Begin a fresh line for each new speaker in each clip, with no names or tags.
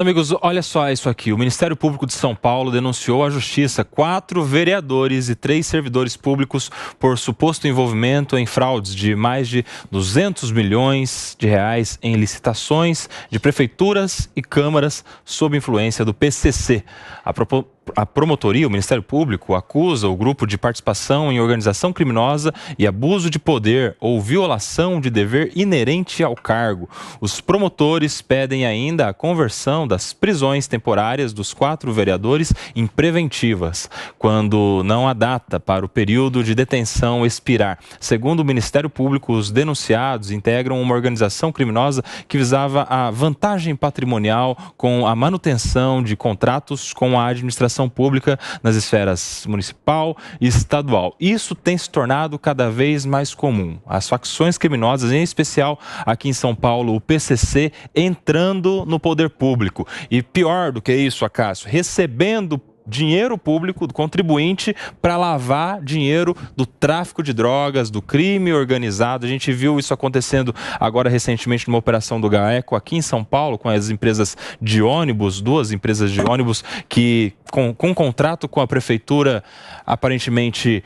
Amigos, olha só isso aqui. O Ministério Público de São Paulo denunciou à Justiça 4 vereadores e 3 servidores públicos por suposto envolvimento em fraudes de mais de 200 milhões de reais em licitações de prefeituras e câmaras sob influência do PCC. A promotoria, o Ministério Público, acusa o grupo de participação em organização criminosa e abuso de poder ou violação de dever inerente ao cargo. Os promotores pedem ainda a conversão das prisões temporárias dos 4 vereadores em preventivas, quando não há data para o período de detenção expirar. Segundo o Ministério Público, os denunciados integram uma organização criminosa que visava a vantagem patrimonial com a manutenção de contratos com a administração pública nas esferas municipal e estadual. Isso tem se tornado cada vez mais comum. As facções criminosas, em especial aqui em São Paulo, o PCC, entrando no poder público. E pior do que isso, Acácio, recebendo dinheiro público do contribuinte para lavar dinheiro do tráfico de drogas, do crime organizado. A gente viu isso acontecendo agora recentemente numa operação do GAECO aqui em São Paulo, com as empresas de ônibus, 2 empresas de ônibus que com um contrato com a prefeitura, aparentemente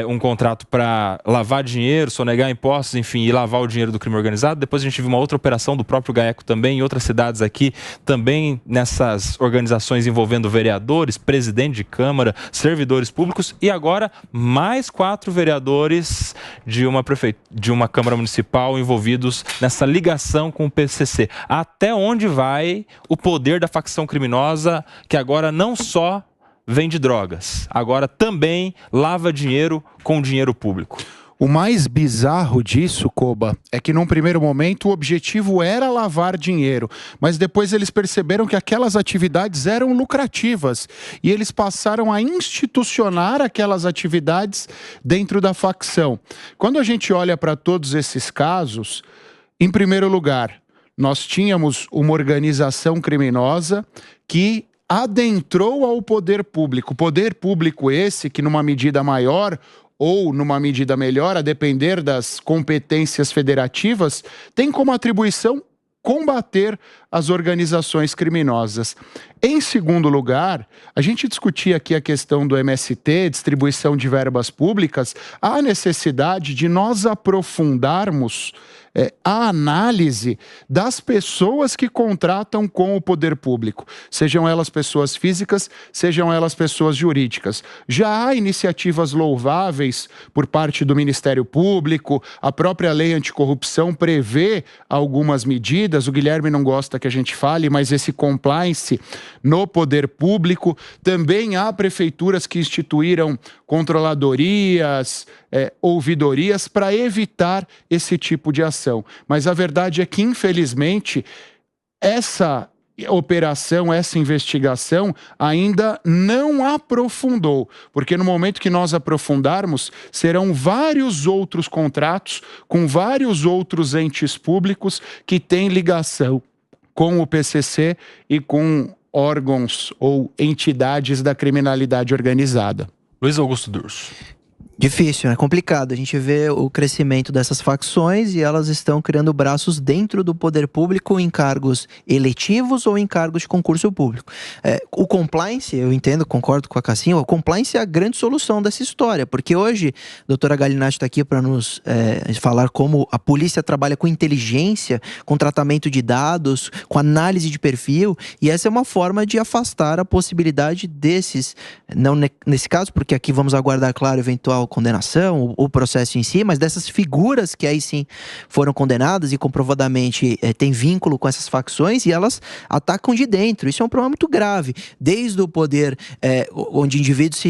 um contrato para lavar dinheiro, sonegar impostos, enfim, e lavar o dinheiro do crime organizado. Depois a gente viu uma outra operação do próprio GAECO também, em outras cidades aqui, também nessas organizações envolvendo vereadores, presidente de Câmara, servidores públicos e agora mais 4 vereadores de uma Câmara Municipal envolvidos nessa ligação com o PCC. Até onde vai o poder da facção criminosa que agora não só vende drogas, agora também lava dinheiro com dinheiro público?
O mais bizarro disso, Koba, é que num primeiro momento o objetivo era lavar dinheiro, mas depois eles perceberam que aquelas atividades eram lucrativas e eles passaram a institucionar aquelas atividades dentro da facção. Quando a gente olha para todos esses casos, em primeiro lugar, nós tínhamos uma organização criminosa que adentrou ao poder público. Poder público esse que, numa medida maior ou numa medida melhor, a depender das competências federativas, tem como atribuição combater as organizações criminosas. Em segundo lugar, a gente discutia aqui a questão do MST, distribuição de verbas públicas, há necessidade de nós aprofundarmos a análise das pessoas que contratam com o poder público, sejam elas pessoas físicas, sejam elas pessoas jurídicas. Já há iniciativas louváveis por parte do Ministério Público, a própria lei anticorrupção prevê algumas medidas, o Guilherme não gosta que a gente fale, mas esse compliance no poder público. Também há prefeituras que instituíram controladorias, ouvidorias para evitar esse tipo de ação. Mas a verdade é que, infelizmente, essa operação, essa investigação ainda não aprofundou, porque no momento que nós aprofundarmos, serão vários outros contratos com vários outros entes públicos que têm ligação com o PCC e com órgãos ou entidades da criminalidade organizada.
Luiz Augusto Durso.
Difícil, né? Complicado. A gente vê o crescimento dessas facções e elas estão criando braços dentro do poder público em cargos eletivos ou em cargos de concurso público. O compliance, eu entendo, concordo com a Cassinha, o compliance é a grande solução dessa história, porque hoje a doutora Galinatti está aqui para nos falar como a polícia trabalha com inteligência, com tratamento de dados, com análise de perfil, e essa é uma forma de afastar a possibilidade desses, não nesse caso, porque aqui vamos aguardar, claro, eventual condenação, o processo em si, mas dessas figuras que aí sim foram condenadas e comprovadamente têm vínculo com essas facções e elas atacam de dentro. Isso é um problema muito grave. Desde o poder onde indivíduos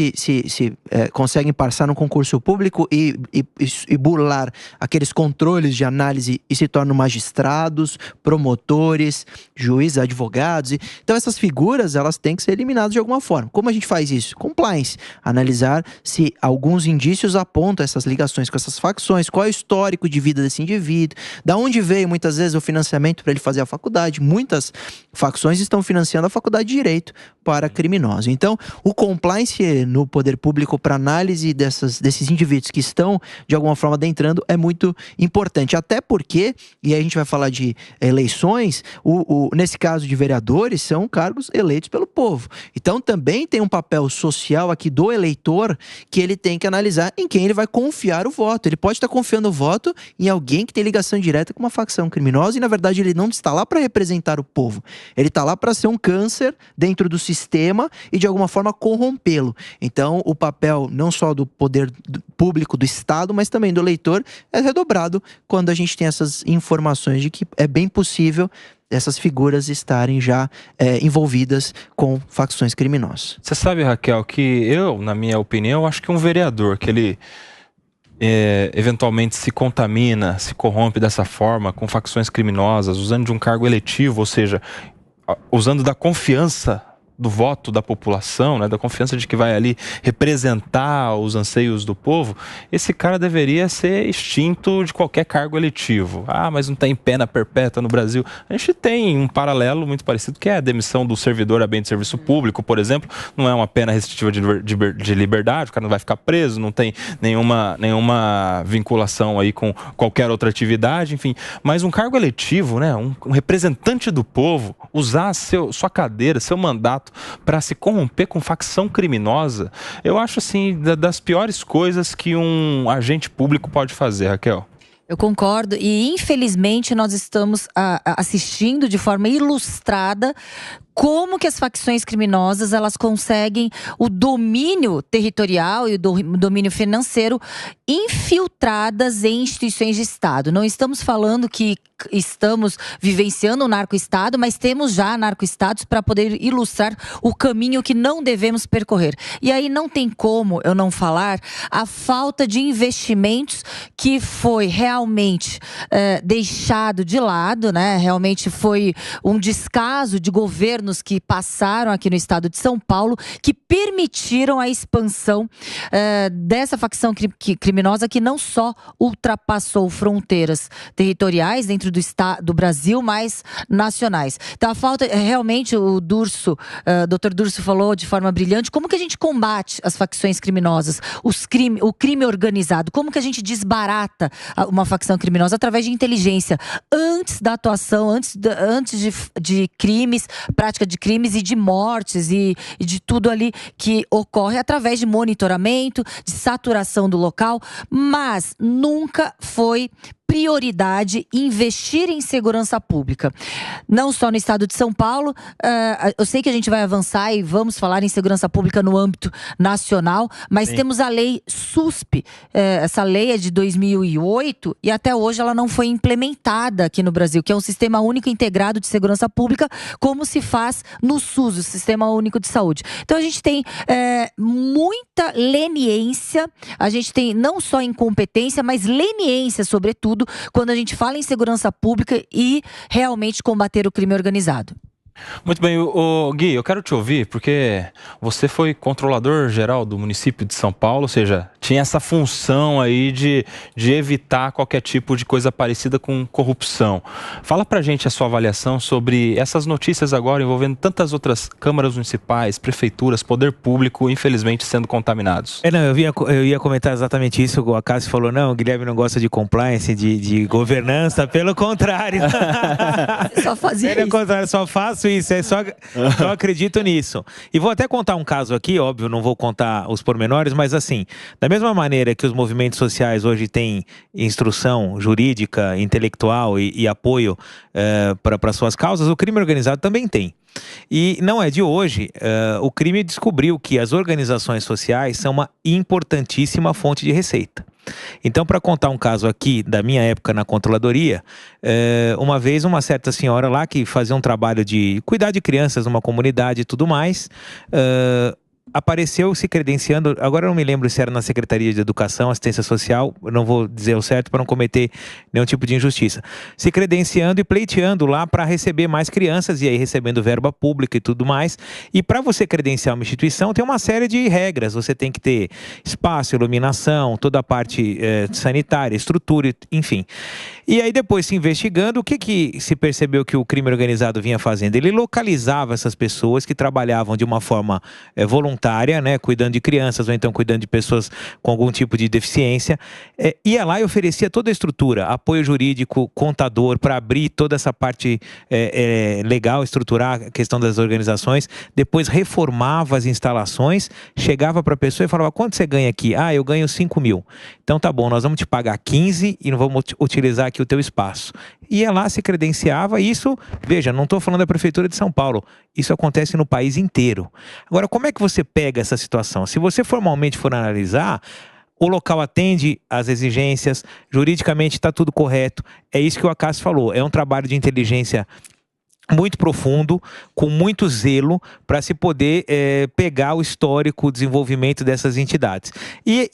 conseguem passar no concurso público e burlar aqueles controles de análise e se tornam magistrados, promotores, juízes, advogados. Então essas figuras, elas têm que ser eliminadas de alguma forma. Como a gente faz isso? Compliance. Analisar se alguns indícios indícios apontam essas ligações com essas facções, qual é o histórico de vida desse indivíduo, da onde veio muitas vezes o financiamento para ele fazer a faculdade. Muitas facções estão financiando a faculdade de Direito para criminosos. Então, o compliance no poder público para análise desses indivíduos que estão, de alguma forma, adentrando é muito importante. Até porque, e aí a gente vai falar de eleições, nesse caso de vereadores, são cargos eleitos pelo povo. Então, também tem um papel social aqui do eleitor que ele tem que analisar em quem ele vai confiar o voto. Ele pode estar confiando o voto em alguém que tem ligação direta com uma facção criminosa e, na verdade, ele não está lá para representar o povo. Ele está lá para ser um câncer dentro do sistema e, de alguma forma, corrompê-lo. Então, o papel não só do poder público do Estado, mas também do eleitor é redobrado quando a gente tem essas informações de que é bem possível essas figuras estarem já envolvidas com facções criminosas.
Você sabe, Raquel, que eu, na minha opinião, acho que um vereador que ele eventualmente se contamina, se corrompe dessa forma com facções criminosas, usando de um cargo eletivo, ou seja, usando da confiança do voto da população, né, da confiança de que vai ali representar os anseios do povo, esse cara deveria ser extinto de qualquer cargo eletivo. Ah, mas não tem pena perpétua no Brasil. A gente tem um paralelo muito parecido, que é a demissão do servidor a bem de serviço público, por exemplo. Não é uma pena restritiva de liberdade, o cara não vai ficar preso, não tem nenhuma vinculação aí com qualquer outra atividade, enfim. Mas um cargo eletivo, né, um representante do povo, usar sua cadeira, seu mandato para se corromper com facção criminosa, eu acho assim das piores coisas que um agente público pode fazer, Raquel.
Eu concordo e infelizmente nós estamos assistindo de forma ilustrada como que as facções criminosas elas conseguem o domínio territorial e o domínio financeiro infiltradas em instituições de Estado. Não estamos falando que estamos vivenciando um narco-estado, mas temos já narco-estados para poder ilustrar o caminho que não devemos percorrer. E aí não tem como eu não falar a falta de investimentos que foi realmente deixado de lado, né? Realmente foi um descaso de governos que passaram aqui no estado de São Paulo, que permitiram a expansão dessa facção criminosa que não só ultrapassou fronteiras territoriais dentro do Brasil, mas nacionais. Então a falta, realmente o Dr. Durso falou de forma brilhante, como que a gente combate as facções criminosas, o crime organizado, como que a gente desbarata uma facção criminosa através de inteligência, antes da atuação, antes de crimes, prática de crimes e de mortes e de tudo ali que ocorre através de monitoramento, de saturação do local, mas nunca foi prioridade investir em segurança pública. Não só no estado de São Paulo, eu sei que a gente vai avançar e vamos falar em segurança pública no âmbito nacional, mas Sim. Temos a lei SUSP, essa lei é de 2008 e até hoje ela não foi implementada aqui no Brasil, que é um sistema único integrado de segurança pública, como se faz no SUS, o Sistema Único de Saúde. Então a gente tem muita leniência, a gente tem não só incompetência, mas leniência, sobretudo, quando a gente fala em segurança pública e realmente combater o crime organizado.
Muito bem, Gui, eu quero te ouvir, porque você foi controlador-geral do município de São Paulo, ou seja, tinha essa função aí de evitar qualquer tipo de coisa parecida com corrupção. Fala pra gente a sua avaliação sobre essas notícias agora envolvendo tantas outras câmaras municipais, prefeituras, poder público, infelizmente sendo contaminados.
Eu ia comentar exatamente isso, o Cássio falou, não, o Guilherme não gosta de compliance, de governança, pelo contrário.
Só fazia isso.
Pelo contrário, só faço isso, só acredito nisso. E vou até contar um caso aqui, óbvio, não vou contar os pormenores, mas assim, da mesma maneira que os movimentos sociais hoje têm instrução jurídica, intelectual e apoio para suas causas, o crime organizado também tem. E não é de hoje, o crime descobriu que as organizações sociais são uma importantíssima fonte de receita. Então, para contar um caso aqui da minha época na controladoria, uma vez uma certa senhora lá que fazia um trabalho de cuidar de crianças numa comunidade e tudo mais, apareceu se credenciando, agora eu não me lembro se era na Secretaria de Educação, Assistência Social, eu não vou dizer o certo para não cometer nenhum tipo de injustiça, se credenciando e pleiteando lá para receber mais crianças e aí recebendo verba pública e tudo mais. E para você credenciar uma instituição tem uma série de regras, você tem que ter espaço, iluminação, toda a parte sanitária, estrutura, enfim. E aí depois se investigando, o que se percebeu que o crime organizado vinha fazendo? Ele localizava essas pessoas que trabalhavam de uma forma voluntária, né, cuidando de crianças ou então cuidando de pessoas com algum tipo de deficiência, ia lá e oferecia toda a estrutura, apoio jurídico, contador, para abrir toda essa parte legal, estruturar a questão das organizações, depois reformava as instalações, chegava para a pessoa e falava, quanto você ganha aqui? Ah, eu ganho 5 mil. Então tá bom, nós vamos te pagar 15 e não vamos utilizar aqui o teu espaço. Ia lá, se credenciava, e isso, veja, não estou falando da Prefeitura de São Paulo, isso acontece no país inteiro. Agora, como é que você pega essa situação? Se você formalmente for analisar, o local atende às exigências, juridicamente está tudo correto, é isso que o Acácio falou, é um trabalho de inteligência muito profundo, com muito zelo, para se poder pegar o histórico, o desenvolvimento dessas entidades. E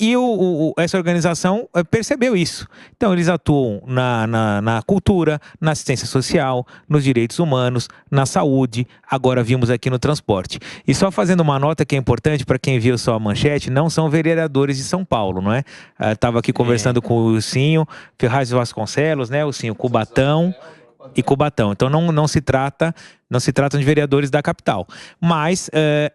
essa organização percebeu isso. Então, eles atuam na cultura, na assistência social, nos direitos humanos, na saúde, agora vimos aqui no transporte. E só fazendo uma nota que é importante para quem viu só a manchete, não são vereadores de São Paulo, não é? Estava aqui conversando com o Ursinho, Ferraz Vasconcelos, né? O Ursinho Cubatão e Cubatão. Então não se tratam de vereadores da capital. Mas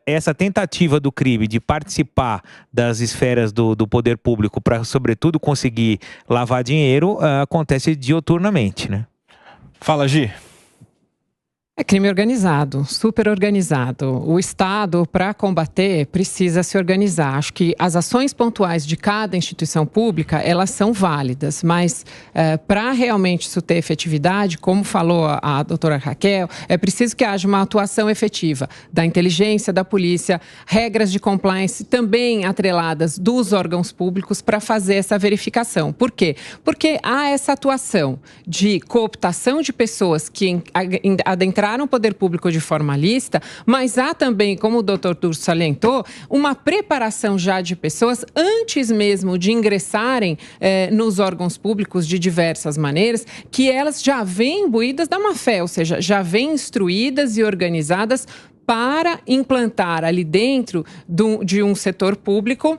essa tentativa do crime de participar das esferas do poder público para, sobretudo, conseguir lavar dinheiro, acontece dioturnamente, né?
Fala, Gi.
É crime organizado, super organizado. O Estado, para combater, precisa se organizar. Acho que as ações pontuais de cada instituição pública, elas são válidas, mas para realmente isso ter efetividade, como falou a doutora Raquel, é preciso que haja uma atuação efetiva da inteligência, da polícia, regras de compliance também atreladas dos órgãos públicos para fazer essa verificação. Por quê? Porque há essa atuação de cooptação de pessoas que adentraram no poder público de forma lícita, mas há também, como o doutor Turso salientou, uma preparação já de pessoas antes mesmo de ingressarem nos órgãos públicos de diversas maneiras, que elas já vêm imbuídas da má-fé, ou seja, já vêm instruídas e organizadas para implantar ali dentro de um setor público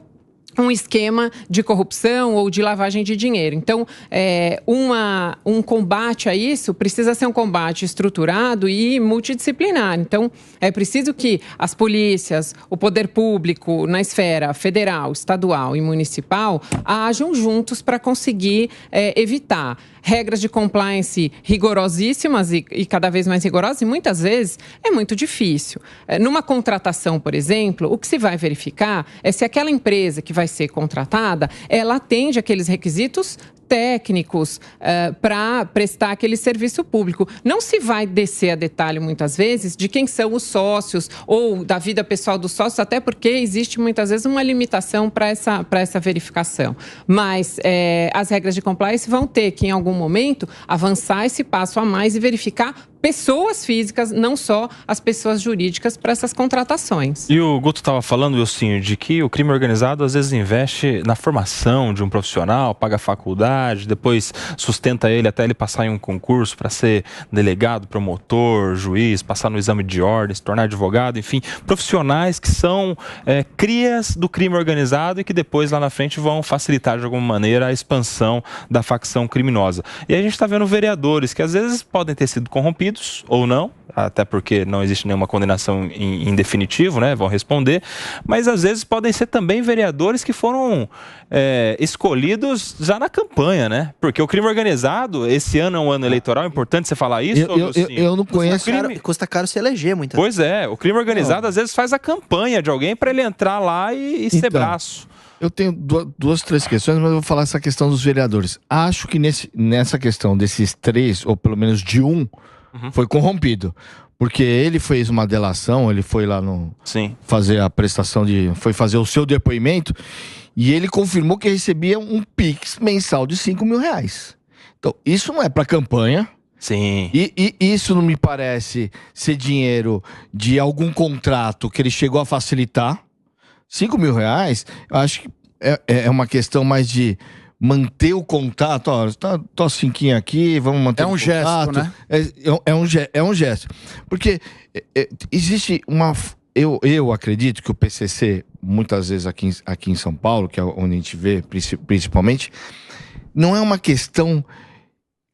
um esquema de corrupção ou de lavagem de dinheiro. Então, um combate a isso precisa ser um combate estruturado e multidisciplinar. Então, é preciso que as polícias, o poder público na esfera federal, estadual e municipal ajam juntos para conseguir evitar regras de compliance rigorosíssimas e cada vez mais rigorosas, e muitas vezes é muito difícil. Numa contratação, por exemplo, o que se vai verificar é se aquela empresa que vai ser contratada, ela atende aqueles requisitos técnicos para prestar aquele serviço público. Não se vai descer a detalhe, muitas vezes, de quem são os sócios ou da vida pessoal dos sócios, até porque existe, muitas vezes, uma limitação para essa verificação. Mas as regras de compliance vão ter que, em algum momento, avançar esse passo a mais e verificar pessoas físicas, não só as pessoas jurídicas, para essas contratações.
E o Guto estava falando, Wilson, de que o crime organizado às vezes investe na formação de um profissional, paga faculdade, depois sustenta ele até ele passar em um concurso para ser delegado, promotor, juiz, passar no exame de ordem, se tornar advogado, enfim, profissionais que são crias do crime organizado e que depois lá na frente vão facilitar de alguma maneira a expansão da facção criminosa. E aí a gente está vendo vereadores que às vezes podem ter sido corrompidos ou não, até porque não existe nenhuma condenação em definitivo, né? Vão responder, mas às vezes podem ser também vereadores que foram escolhidos já na campanha, né? Porque o crime organizado, esse ano é um ano eleitoral, é importante você falar isso?
Eu não conheço. Custa caro se eleger muitas vezes.
Pois é, o crime organizado às vezes faz a campanha de alguém para ele entrar lá e ser braço.
Eu tenho duas, três questões, mas eu vou falar essa questão dos vereadores. Acho que nessa questão desses três, ou pelo menos de um, foi corrompido. Porque ele fez uma delação, ele foi lá fazer a prestação foi fazer o seu depoimento, e ele confirmou que recebia um Pix mensal de 5 mil reais. Então, isso não é para campanha.
Sim.
E isso não me parece ser dinheiro de algum contrato que ele chegou a facilitar. R$5.000, eu acho que é uma questão mais de manter o contato. Ó, tô cinquinho aqui, vamos manter o contato.
Gesto, né?
É um gesto. Porque existe uma... Eu acredito que o PCC, muitas vezes aqui em São Paulo, que é onde a gente vê principalmente, não é uma questão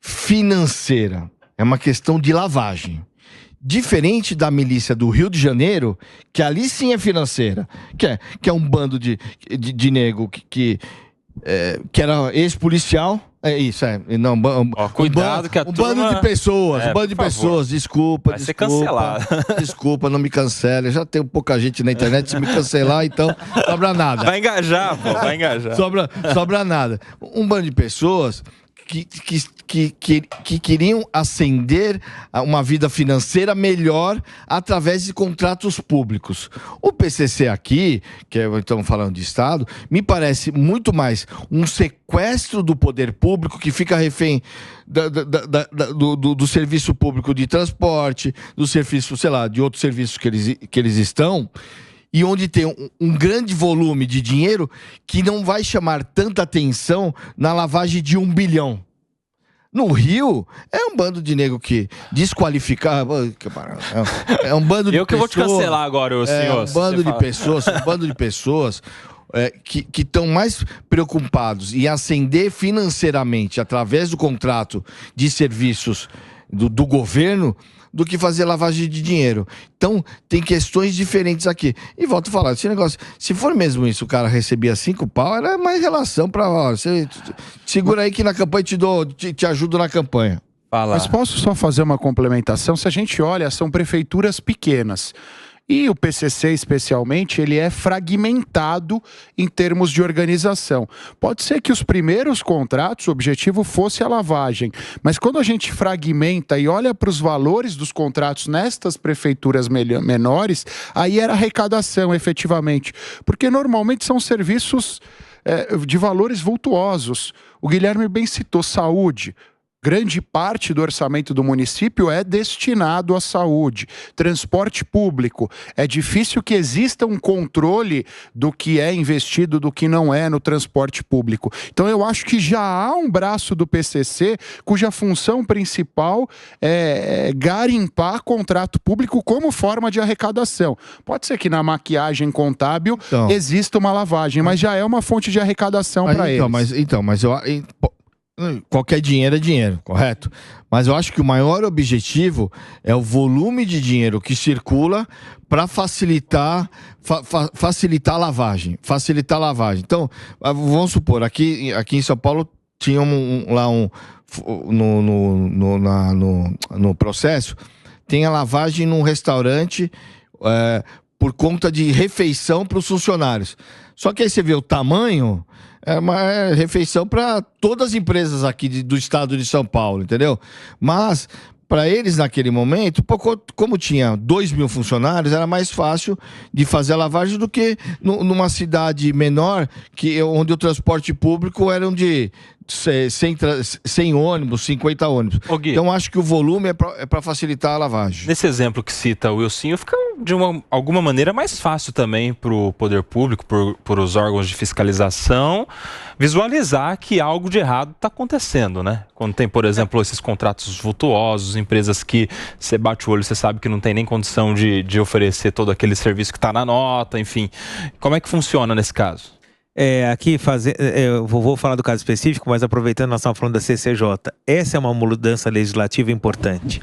financeira, é uma questão de lavagem. Diferente da milícia do Rio de Janeiro, que ali sim é financeira, que é um bando de nego que era ex-policial. É isso, não.
Cuidado que a turma...
bando de pessoas,
um bando de
pessoas. Desculpa.
Vai ser cancelado.
Desculpa, não me cancele. Já tem pouca gente na internet. Se me cancelar, então sobra nada.
Vai engajar, pô, vai engajar.
Sobra nada. Um bando de pessoas que queriam ascender a uma vida financeira melhor através de contratos públicos. O PCC aqui, que estamos falando de Estado, me parece muito mais um sequestro do poder público que fica refém do serviço público de transporte, do serviço, sei lá, de outros serviços que eles estão, e onde tem um grande volume de dinheiro que não vai chamar tanta atenção na lavagem de 1 bilhão. No Rio, é um bando de nego que desqualificar. É um bando de pessoas.
Eu que vou te cancelar agora, o senhor.
Um bando de pessoas que estão mais preocupados em ascender financeiramente através do contrato de serviços do governo do que fazer lavagem de dinheiro. Então, tem questões diferentes aqui. E volto a falar, esse negócio, se for mesmo isso, o cara recebia 5 pau, era mais relação pra... Ó, você segura aí que na campanha te ajudo na campanha.
Mas posso só fazer uma complementação? Se a gente olha, são prefeituras pequenas. E o PCC, especialmente, ele é fragmentado em termos de organização. Pode ser que os primeiros contratos, o objetivo fosse a lavagem, mas quando a gente fragmenta e olha para os valores dos contratos nestas prefeituras menores, aí era arrecadação, efetivamente. Porque normalmente são serviços de valores vultuosos. O Guilherme bem citou saúde. Grande parte do orçamento do município é destinado à saúde. Transporte público. É difícil que exista um controle do que é investido, do que não é no transporte público. Então eu acho que já há um braço do PCC cuja função principal é garimpar contrato público como forma de arrecadação. Pode ser que na maquiagem contábil exista uma lavagem, mas já é uma fonte de arrecadação para eles.
Mas eu... Qualquer dinheiro é dinheiro, correto? Mas eu acho que o maior objetivo é o volume de dinheiro que circula para facilitar a lavagem. Facilitar a lavagem. Então, vamos supor, aqui em São Paulo tinha no processo, tem a lavagem num restaurante por conta de refeição para os funcionários. Só que aí você vê o tamanho... É uma refeição para todas as empresas aqui do estado de São Paulo, entendeu? Mas, para eles, naquele momento, como tinha 2.000 funcionários, era mais fácil de fazer a lavagem do que numa cidade menor, onde o transporte público era de 100 ônibus, 50 ônibus. Então, acho que o volume é para facilitar a lavagem.
Nesse exemplo que cita o Wilson, fica de alguma maneira mais fácil também para o poder público, por os órgãos de fiscalização, visualizar que algo de errado está acontecendo, né? Quando tem, por exemplo, esses contratos vultuosos, empresas que você bate o olho, você sabe que não tem nem condição de oferecer todo aquele serviço que está na nota, enfim. Como é que funciona nesse caso?
Eu vou falar do caso específico, mas aproveitando, nós estamos falando da CCJ. Essa é uma mudança legislativa importante.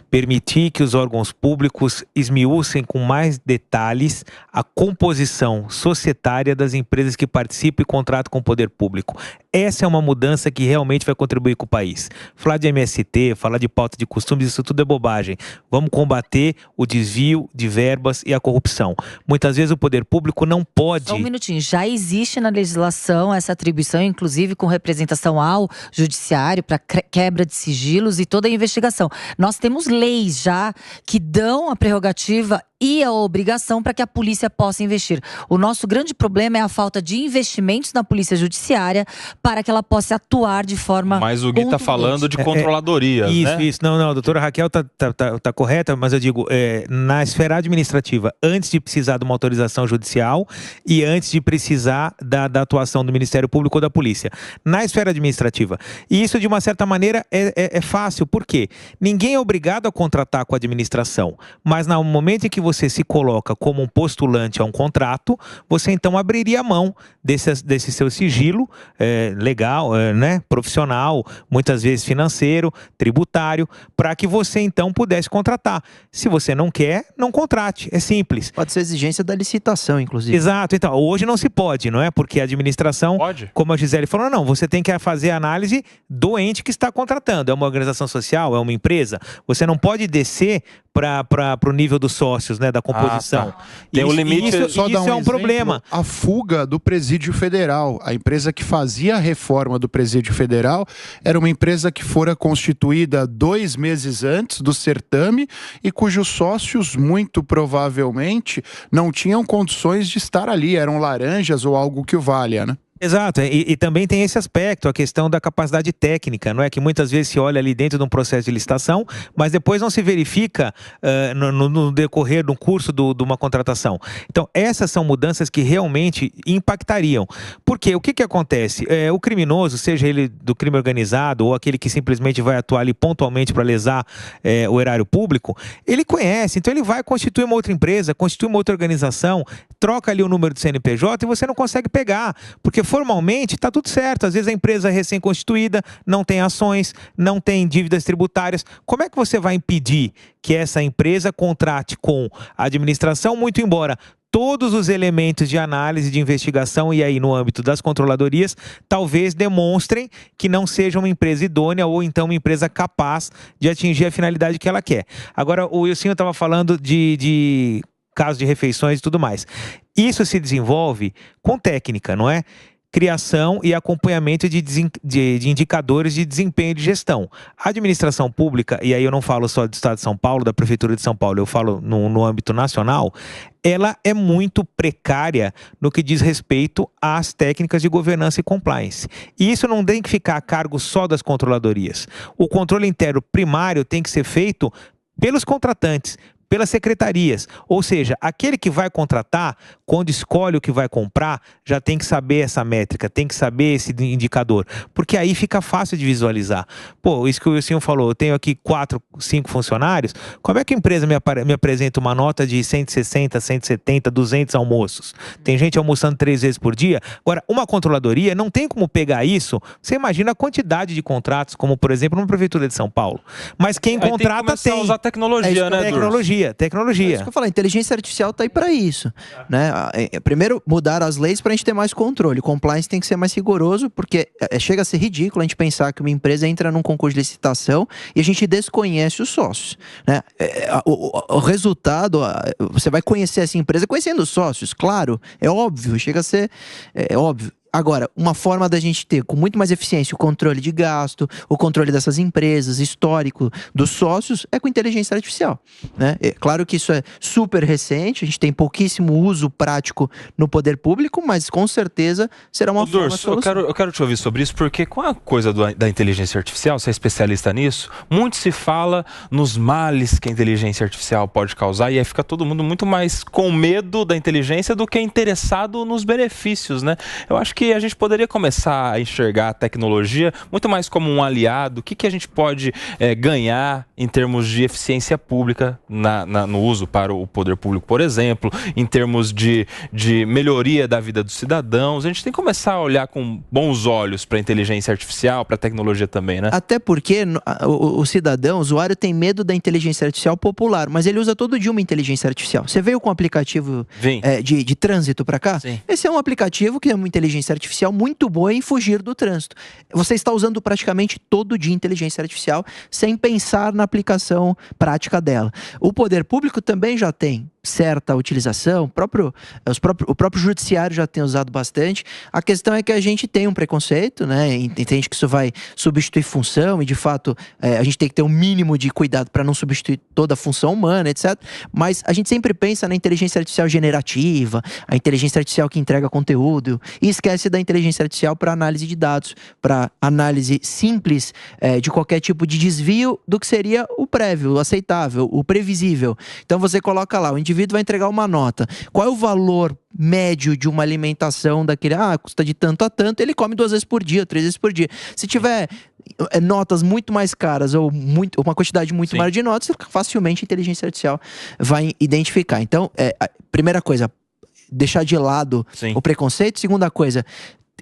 Permitir que os órgãos públicos esmiuçem com mais detalhes a composição societária das empresas que participam e contratam com o poder público. Essa é uma mudança que realmente vai contribuir com o país. Falar de MST, falar de pauta de costumes, isso tudo é bobagem. Vamos combater o desvio de verbas e a corrupção. Muitas vezes o poder público não pode...
Só um minutinho, já existe existe na legislação essa atribuição, inclusive com representação ao judiciário para quebra de sigilos e toda a investigação. Nós temos leis já que dão a prerrogativa e a obrigação para que a polícia possa investir. O nosso grande problema é a falta de investimentos na polícia judiciária para que ela possa atuar de forma...
Mas o Gui está falando de controladoria,
isso,
né?
Isso, não, a doutora Raquel tá correta, mas eu digo, na esfera administrativa, antes de precisar de uma autorização judicial e antes de precisar da atuação do Ministério Público ou da polícia. Na esfera administrativa. E isso, de uma certa maneira, é fácil. Por quê? Ninguém é obrigado a contratar com a administração, mas no momento em que você se coloca como um postulante a um contrato, você então abriria a mão desse seu sigilo legal, né, profissional, muitas vezes financeiro, tributário, para que você então pudesse contratar. Se você não quer, não contrate. É simples.
Pode ser exigência da licitação, inclusive.
Exato. Então, hoje não se pode, não é? Porque a administração, como a Gisele falou, não, você tem que fazer a análise do ente que está contratando. É uma organização social, é uma empresa. Você não pode descer para o nível dos sócios, né, da composição.
Tem um limite.
Isso é um problema.
A fuga do Presídio Federal. A empresa que fazia a reforma do Presídio Federal era uma empresa que fora constituída 2 meses antes do certame e cujos sócios, muito provavelmente, não tinham condições de estar ali. Eram laranjas ou algo que o valha, né?
Exato, e também tem esse aspecto, a questão da capacidade técnica, não é? Que muitas vezes se olha ali dentro de um processo de licitação, mas depois não se verifica no decorrer do curso de uma contratação. Então, essas são mudanças que realmente impactariam. Porque o que acontece? O criminoso, seja ele do crime organizado ou aquele que simplesmente vai atuar ali pontualmente para lesar o erário público, ele conhece, então ele vai constituir uma outra empresa, constituir uma outra organização, troca ali o número do CNPJ e você não consegue pegar, porque formalmente está tudo certo. Às vezes a empresa é recém-constituída, não tem ações, não tem dívidas tributárias. Como é que você vai impedir que essa empresa contrate com a administração, muito embora todos os elementos de análise, de investigação e aí no âmbito das controladorias talvez demonstrem que não seja uma empresa idônea ou então uma empresa capaz de atingir a finalidade que ela quer. Agora, o Wilson estava falando de casos de refeições e tudo mais. Isso se desenvolve com técnica, não é? Criação e acompanhamento de indicadores de desempenho de gestão. A administração pública, e aí eu não falo só do Estado de São Paulo, da Prefeitura de São Paulo, eu falo no âmbito nacional, ela é muito precária no que diz respeito às técnicas de governança e compliance. E isso não tem que ficar a cargo só das controladorias. O controle interno primário tem que ser feito pelos contratantes, pelas secretarias, ou seja, aquele que vai contratar, quando escolhe o que vai comprar, já tem que saber essa métrica, tem que saber esse indicador, porque aí fica fácil de visualizar. Pô, isso que o Wilson falou, eu tenho aqui 4, 5 funcionários, como é que a empresa me apresenta uma nota de 160, 170, 200 almoços? Tem gente almoçando 3 vezes por dia? Agora, uma controladoria não tem como pegar isso, você imagina a quantidade de contratos, como por exemplo, numa Prefeitura de São Paulo. Mas quem contrata
tem que usar tecnologia, né,
tecnologia.
É isso que eu falei, a inteligência artificial está aí para isso, né? Primeiro, mudar as leis para a gente ter mais controle. O compliance tem que ser mais rigoroso, porque chega a ser ridículo a gente pensar que uma empresa entra num concurso de licitação e a gente desconhece os sócios, né? O resultado, você vai conhecer essa empresa conhecendo os sócios, claro, é óbvio, chega a ser óbvio. Agora, uma forma da gente ter com muito mais eficiência o controle de gasto, o controle dessas empresas, histórico dos sócios, é com inteligência artificial, né? É claro que isso é super recente, a gente tem pouquíssimo uso prático no poder público, mas com certeza será uma forma de solução.
Eu quero te ouvir sobre isso, porque com a coisa da inteligência artificial, você é especialista nisso, muito se fala nos males que a inteligência artificial pode causar, e aí fica todo mundo muito mais com medo da inteligência do que interessado nos benefícios, né? Eu acho que a gente poderia começar a enxergar a tecnologia muito mais como um aliado. O que a gente pode ganhar em termos de eficiência pública no uso para o poder público, por exemplo, em termos de melhoria da vida dos cidadãos. A gente tem que começar a olhar com bons olhos para a inteligência artificial, para a tecnologia também, né?
Até porque o cidadão, o usuário tem medo da inteligência artificial popular, mas ele usa todo dia uma inteligência artificial. Você veio com um aplicativo de trânsito para cá?
Sim.
Esse é um aplicativo que é uma inteligência artificial muito boa em fugir do trânsito. Você está usando praticamente todo dia inteligência artificial sem pensar na aplicação prática dela. O poder público também já tem certa utilização, o próprio judiciário já tem usado bastante. A questão é que a gente tem um preconceito, né? Entende que isso vai substituir função e, de fato, a gente tem que ter um mínimo de cuidado para não substituir toda a função humana, etc. Mas a gente sempre pensa na inteligência artificial generativa, a inteligência artificial que entrega conteúdo, e esquece da inteligência artificial para análise de dados, para análise simples de qualquer tipo de desvio do que seria o prévio, o aceitável, o previsível. Então você coloca lá, o indivíduo vai entregar uma nota. Qual é o valor médio de uma alimentação daquele, custa de tanto a tanto, ele come 2 vezes por dia, 3 vezes por dia. Se tiver notas muito mais caras ou uma quantidade muito maior de notas, facilmente a inteligência artificial vai identificar. Então, primeira coisa, deixar de lado o preconceito. Segunda coisa,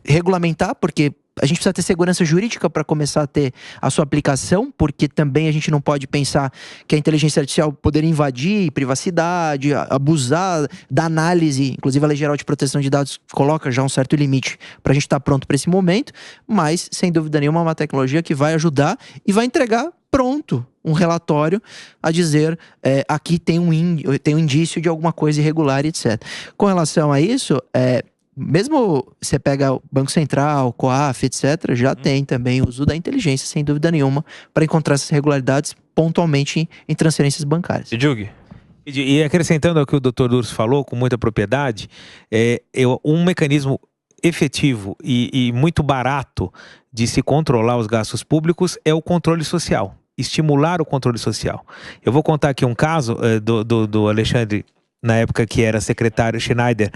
regulamentar, porque a gente precisa ter segurança jurídica para começar a ter a sua aplicação, porque também a gente não pode pensar que a inteligência artificial poderia invadir privacidade, abusar da análise. Inclusive a Lei Geral de Proteção de Dados coloca já um certo limite para a gente estar pronto para esse momento, mas sem dúvida nenhuma é uma tecnologia que vai ajudar e vai entregar pronto um relatório a dizer aqui tem um indício de alguma coisa irregular, etc. Com relação a isso, mesmo você pega o Banco Central, COAF, etc., já tem também o uso da inteligência, sem dúvida nenhuma, para encontrar essas irregularidades pontualmente em transferências bancárias.
E acrescentando ao que o Dr. Durso falou, com muita propriedade, um mecanismo efetivo e muito barato de se controlar os gastos públicos é o controle social, estimular o controle social. Eu vou contar aqui um caso do Alexandre, na época que era secretário Schneider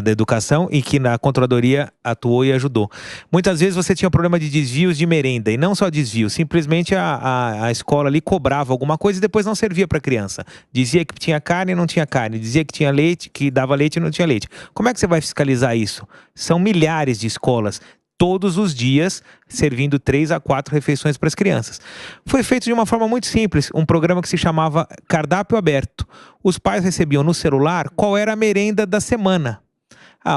da Educação, e que na controladoria atuou e ajudou. Muitas vezes você tinha problema de desvios de merenda, e não só desvios, simplesmente a escola ali cobrava alguma coisa e depois não servia para a criança. Dizia que tinha carne e não tinha carne, dizia que tinha leite, que dava leite e não tinha leite. Como é que você vai fiscalizar isso? São milhares de escolas todos os dias, servindo 3 a 4 refeições para as crianças. Foi feito de uma forma muito simples, um programa que se chamava Cardápio Aberto. Os pais recebiam no celular qual era a merenda da semana.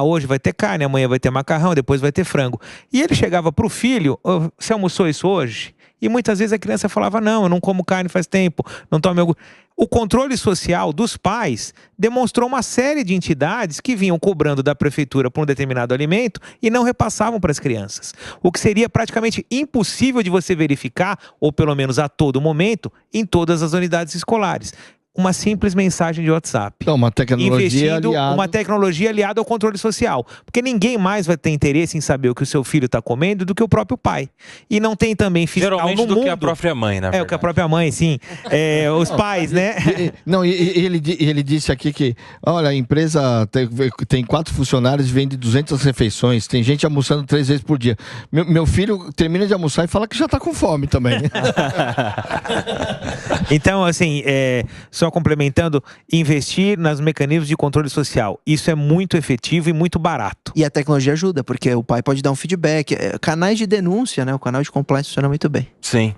Hoje vai ter carne, amanhã vai ter macarrão, depois vai ter frango. E ele chegava para o filho, você almoçou isso hoje? E muitas vezes a criança falava, não, eu não como carne faz tempo, não tomo iogurte. O controle social dos pais demonstrou uma série de entidades que vinham cobrando da prefeitura por um determinado alimento e não repassavam para as crianças. O que seria praticamente impossível de você verificar, ou pelo menos a todo momento, em todas as unidades escolares. Uma simples mensagem de WhatsApp.
Então, uma tecnologia
aliada ao controle social. Porque ninguém mais vai ter interesse em saber o que o seu filho está comendo do que o próprio pai. E não tem também fiscal
geralmente
no mundo.
Que a própria mãe, na verdade.
O que a própria mãe, sim. Os pais, né?
Ele disse aqui que, olha, a empresa tem 4 funcionários e vende 200 refeições. Tem gente almoçando 3 vezes por dia. Meu filho termina de almoçar e fala que já está com fome também.
Então, assim, só complementando, investir nos mecanismos de controle social. Isso é muito efetivo e muito barato.
E a tecnologia ajuda, porque o pai pode dar um feedback. Canais de denúncia, né? O canal de compliance funciona muito bem.
Sim.